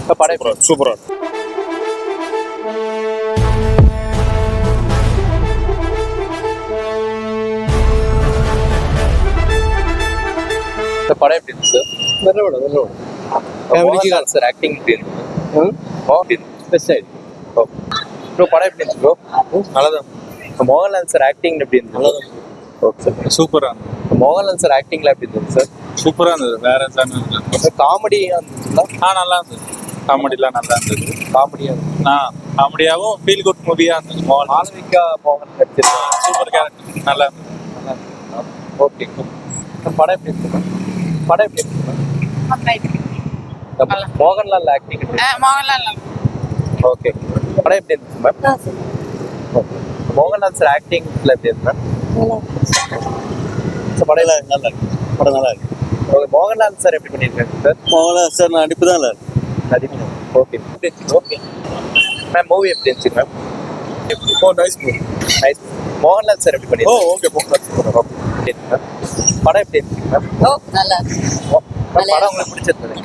இப்போ படம் எப்படி சூப்பரா இந்த படம் எப்படி இருந்துச்சு மோகன்லால் சார் ஆக்டிங் எப்படி இருந்தது பெஸ்ட் ஆயிடுச்சு ப்ரோ படம் எப்படி இருந்துச்சு ப்ரோ நல்லதான் மோகன்லால் சார் ஆக்டிங் எப்படி இருந்தது ஓகே சூப்பரா மோகன்லால் சார் ஆக்டிங்ல எப்படி இருந்தது சார் சூப்பரா இருந்தது வேற எதாவது காமெடி இருந்துச்சுங்களா நல்லா இருந்தது காமெடிலாம் நல்லா இருந்தது காமெடியா இருந்துச்சு காமெடியாவும் ஃபீல் குட் மூவியா இருந்தது மோகன் மாளவிகா மோகன் நடிச்சிருக்காங்க சூப்பர் கேரக்டர் நல்லா இருந்தது ஓகே படம் எப்படி இருக்கு படம் எப்படி இருக்கு மோகன்லால் ஆக்டிங் ஓகே படம் எப்படி இருந்துச்சு மேம் மோகன்லால் சார் ஆக்டிங்ல எப்படி இருக்கு படம் நல்லா இருக்கு படம் நல்லா இருக்கு மோகன்லால் சார் எப்படி பண்ணியிருக்காங்க சார் மோகன்லால் சார் நடிப்பு தான் இருக்கு நடிப்பு ஓகே ஓகே மேம் மூவி எப்படி இருந்துச்சு ma'am nice movie nice Mohanlal sir எப்படி பண்ணியிருக்காங்க ஓகே படம் எப்படி இருந்துச்சு மேம் நல்லா படம் உங்களுக்கு பிடிச்சிருந்தது